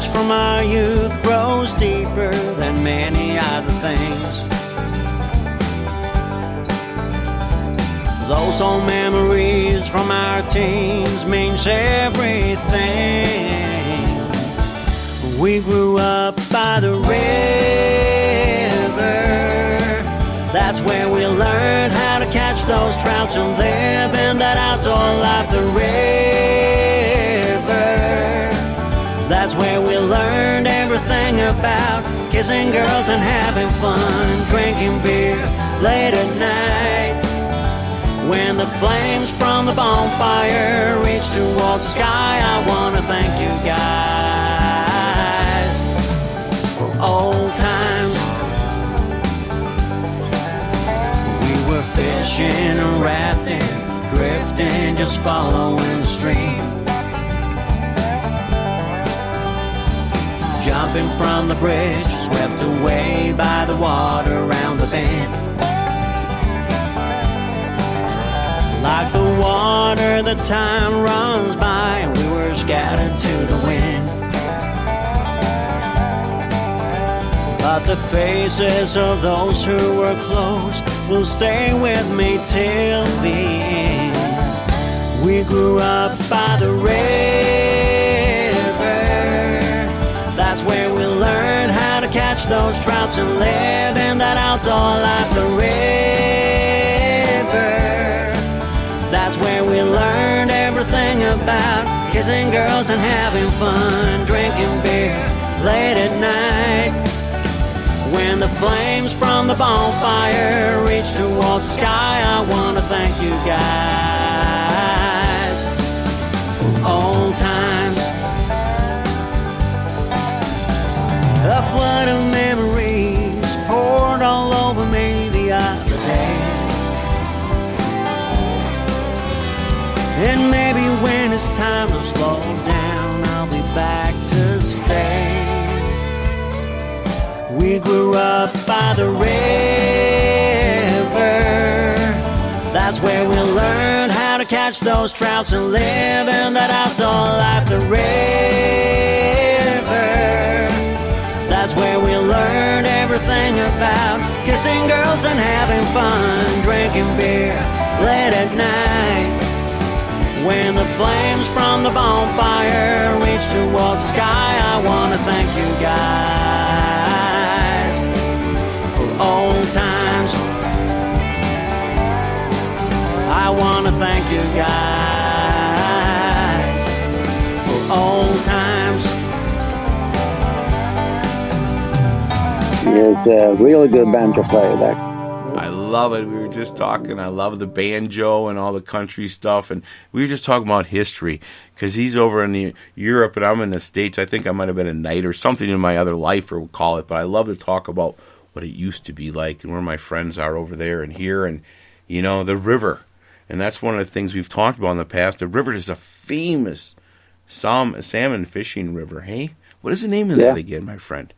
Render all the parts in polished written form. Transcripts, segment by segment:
knowledge from our youth grows deeper than many other things. Those old memories from our teens means everything. We grew up by the river. That's where we learned how to catch those trouts and live in that outdoor life. The river. That's where we learned everything about kissing girls and having fun, drinking beer late at night. When the flames from the bonfire reach towards the sky, I want to thank you guys for old times. We were fishing and rafting, drifting, just following the stream. Jumping from the bridge, swept away by the water around the bend. Like the water, the time runs by, and we were scattered to the wind. But the faces of those who were close will stay with me till the end. We grew up by the river. That's where we learned how to catch those trouts and live in that outdoor life. The river. That's where we learned everything about kissing girls and having fun, drinking beer late at night. When the flames from the bonfire reach towards the sky, I want to thank you guys for old times. A flood of memories poured all over me the other day. And maybe when it's time to slow down, I'll be back to stay. We grew up by the river. That's where we learned how to catch those trouts and live in that outdoor life. The river. That's where we learned everything about kissing girls and having fun, drinking beer late at night. When the flames from the bonfire reach towards the sky, I want to thank you guys for old times. I want to thank you guys for old times. He's a really good banjo player there. I love it. We were just talking. I love the banjo and all the country stuff, and we were just talking about history because he's over in Europe and I'm in the States. I think I might have been a knight or something in my other life, or we'll call it. But I love to talk about what it used to be like and where my friends are over there and here, and you know, the river. And that's one of the things we've talked about in the past. The river is a famous salmon fishing river. Hey, what is the name of that again, my friend?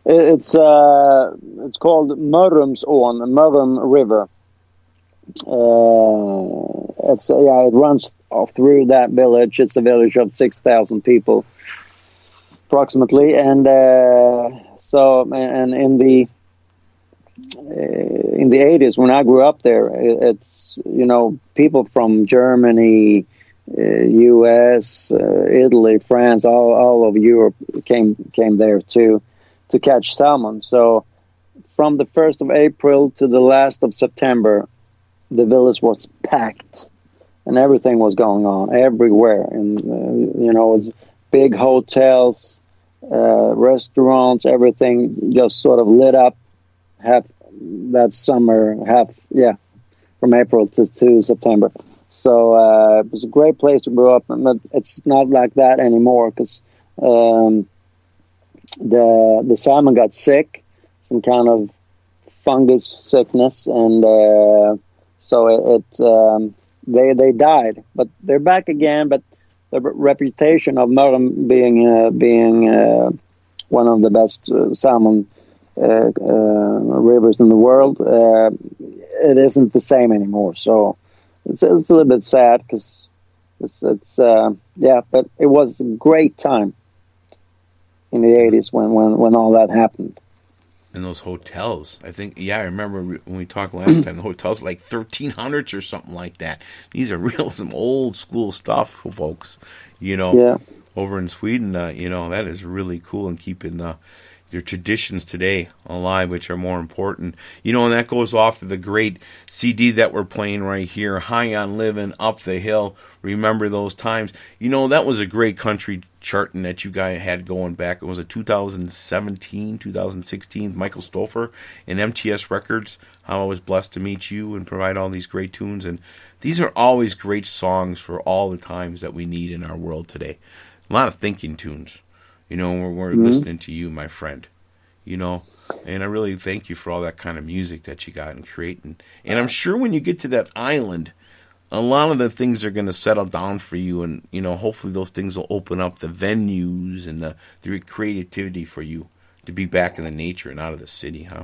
It's called Mörrumsån, Mörrum River. It runs through that village. It's a village of 6,000 people, approximately. And and in the 80s, when I grew up there, it's people from Germany, U.S., Italy, France, all over Europe came there to catch salmon. So from the 1st of April to the last of September, the village was packed and everything was going on everywhere. And, it's big hotels, restaurants, everything just sort of lit up half that summer, from April to September. So it was a great place to grow up, but it's not like that anymore because the salmon got sick, some kind of fungus sickness, and so they died. But they're back again. But the reputation of Mörrum being one of the best salmon rivers in the world, it isn't the same anymore. So it's a little bit sad because but it was a great time. in the 80s when all that happened. And those hotels, I think, I remember when we talked last time, the hotels were like 1300s or something like that. These are some old school stuff, folks. Over in Sweden, that is really cool, and keeping your traditions today alive, which are more important. And that goes off to the great CD that we're playing right here, High on Living, Up the Hill, Remember Those Times. That was a great country charting that you guys had going back. It was a 2017, 2016, Michael Stouffer and MTS Records, How I Was Blessed to Meet You, and provide all these great tunes. And these are always great songs for all the times that we need in our world today. A lot of thinking tunes. We're listening to you, my friend. And I really thank you for all that kind of music that you got and creating. And I'm sure when you get to that island, a lot of the things are going to settle down for you, and hopefully those things will open up the venues and the creativity for you to be back in the nature and out of the city, huh?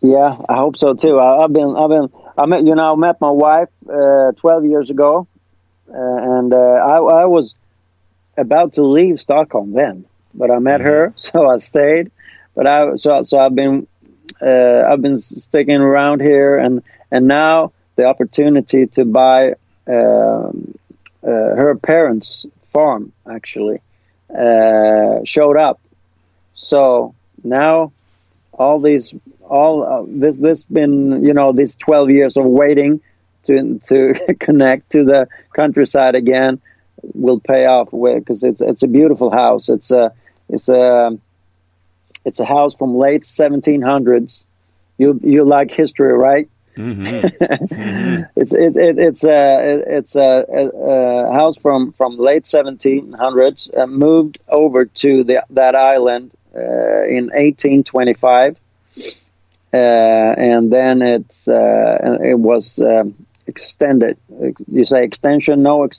Yeah, I hope so too. I met my wife 12 years ago, and I was about to leave Stockholm then, but I met her, so I stayed. But I've been sticking around here, and now the opportunity to buy her parents' farm actually showed up. So now this been these 12 years of waiting to connect to the countryside again will pay off, because it's a beautiful house. It's a house from late 1700s. You like history, right? Mm-hmm. It's a house from late 1700s, moved over to that island in 1825, and then it was extended. You say extension? No,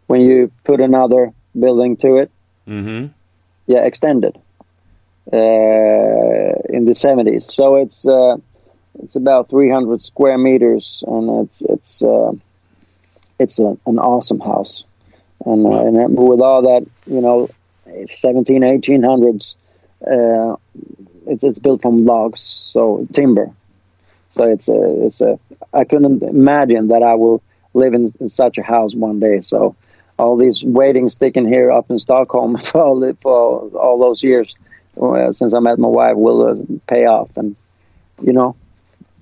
when you put another building to it. Mm-hmm. Yeah, extended in the 70s. So it's about 300 square meters, and it's an awesome house. And with all that, 1800s, it's built from logs, so timber. So I couldn't imagine that I will live in such a house one day. So all these waiting, sticking here up in Stockholm for all those years since I met my wife will pay off, and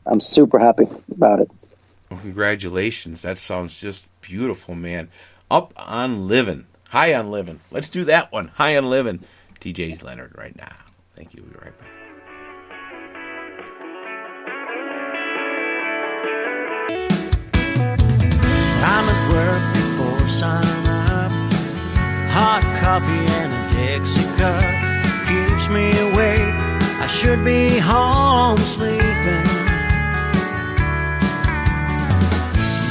I'm super happy about it. Well, congratulations. That sounds just beautiful, man. Up on Living. High on Living. Let's do that one. High on Living. TJ Leonard right now. Thank you. We'll be right back. I'm at work before sun up. Hot coffee and a Dixie cup keeps me awake. I should be home sleeping.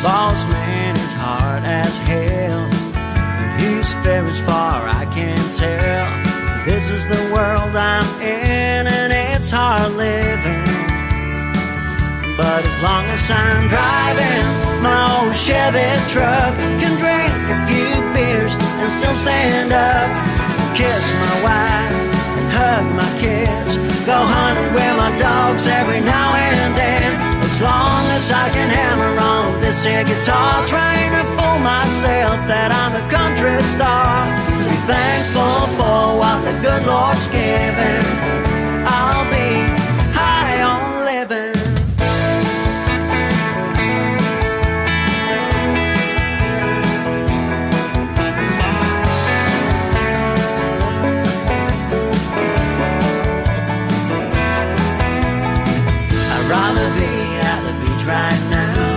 Boss man is hard as hell, but he's fair as far I can tell. This is the world I'm in, and it's hard living. But as long as I'm driving my old Chevy truck, can drink a few beers and still stand up, kiss my wife and hug my kids, go hunting with my dogs every now and then. As long as I can hammer on this here guitar, trying to fool myself that I'm a country star. Be thankful for what the good Lord's given. I'll be high on living. Rather be at the beach right now,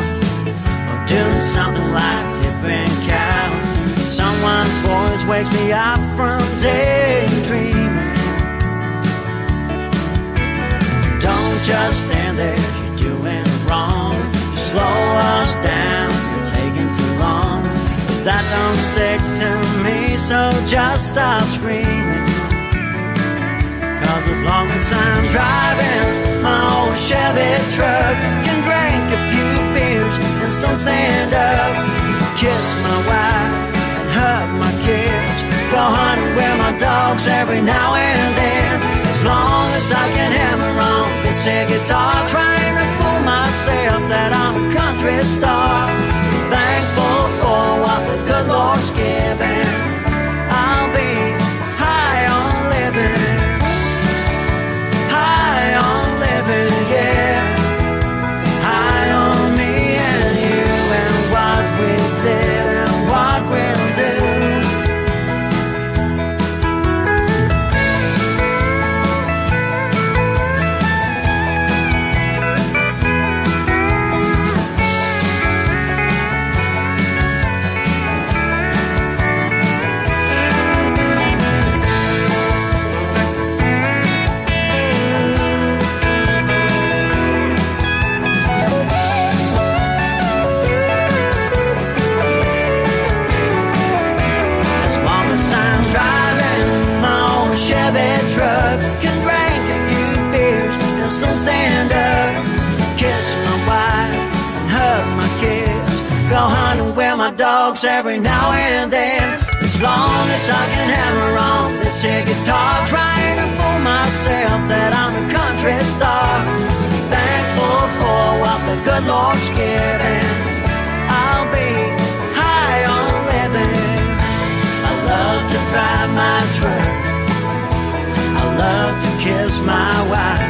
or doing something like tipping cows. Someone's voice wakes me up from daydreaming. Don't just stand there, you're doing wrong. You slow us down, you're taking too long. That don't stick to me, so just stop screaming. 'Cause as long as I'm driving my old Chevy truck, can drink a few beers and still stand up, kiss my wife and hug my kids, go hunting with my dogs dogs every now and then. As long as I can hammer on this here guitar, trying to fool myself that I'm a country star. Thankful for what the good Lord's given. I'll be high on living, high on living, yeah. High on me and you and what we did and what we'll do. Chevy truck, can drink a few beers and still stand up, kiss my wife and hug my kids, go hunting with my dogs every now and then. As long as I can hammer on this here guitar, trying to fool myself that I'm a country star. Thankful for what the good Lord's given. I'll be high on living. I love to drive my truck, I love to kiss my wife,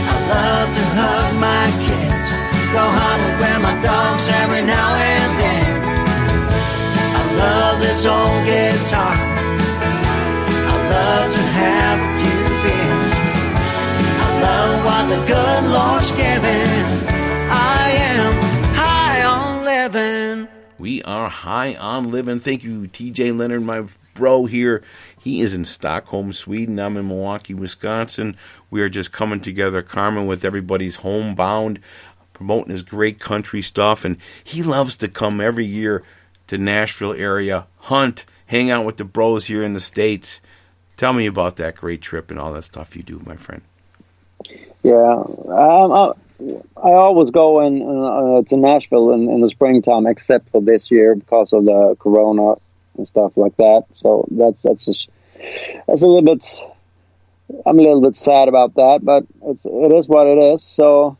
I love to hug my kids, go hunting with my dogs every now and then. I love this old guitar, I love to have a few beers, I love what the good Lord's given. I am high on living. We are high on living. Thank you, TJ Leonard, my bro here. He is in Stockholm, Sweden. I'm in Milwaukee, Wisconsin. We are just coming together, Carmen, with everybody's homebound, promoting his great country stuff. And he loves to come every year to Nashville area, hunt, hang out with the bros here in the States. Tell me about that great trip and all that stuff you do, my friend. Yeah, I always go to Nashville in the springtime, except for this year because of the corona and stuff like that. So that's a little bit. I'm a little bit sad about that, but it is what it is. So,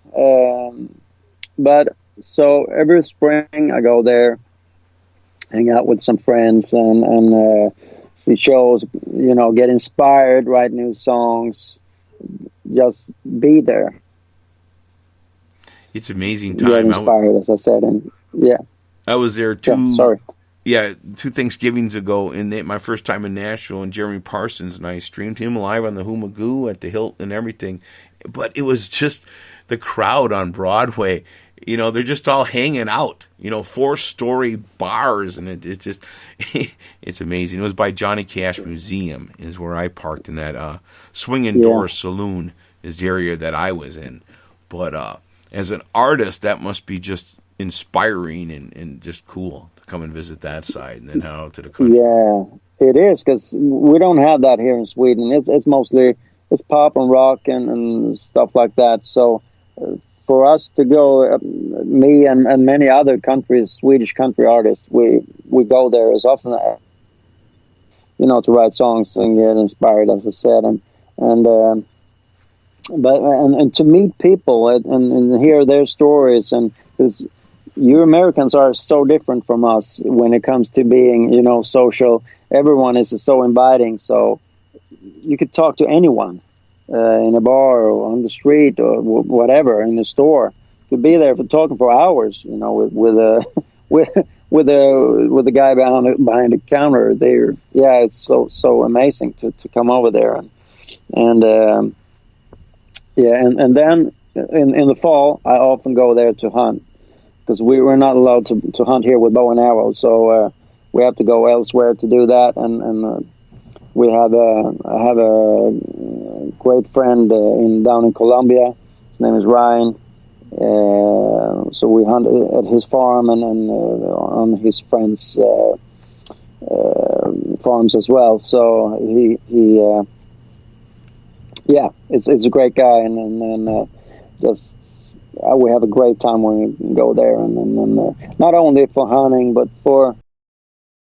so every spring I go there, hang out with some friends, and see shows. You know, get inspired, write new songs, just be there. It's amazing time. Get inspired, as I said, and yeah. I was there two Thanksgivings ago, in my first time in Nashville, and Jeremy Parsons, and I streamed him live on the Hoomagoo at the Hilton and everything. But it was just the crowd on Broadway. You know, they're just all hanging out. You know, 4-story bars, and it just it's amazing. It was by Johnny Cash Museum is where I parked in that Swinging Door Saloon is the area that I was in. But as an artist, that must be just inspiring and just cool to come and visit that side and then head out to the country. Yeah, it is, because we don't have that here in Sweden. It's mostly pop and rock and stuff like that. So for us to go, me and many other countries, Swedish country artists, we go there as often as, you know, to write songs and get inspired, as I said, and to meet people and hear their stories, and because you Americans are so different from us when it comes to being, you know, social. Everyone is so inviting, so you could talk to anyone in a bar or on the street or whatever, in the store. You could be there for talking for hours, you know, with the guy behind the counter there. Yeah, it's so amazing to come over there and then in the fall I often go there to hunt, because we were not allowed to hunt here with bow and arrow, so we have to go elsewhere to do that. And I have a great friend down in Colombia. His name is Ryan. So we hunt at his farm and on his friends' farms as well. So he it's a great guy, and just we have a great time when we go there, and not only for hunting but for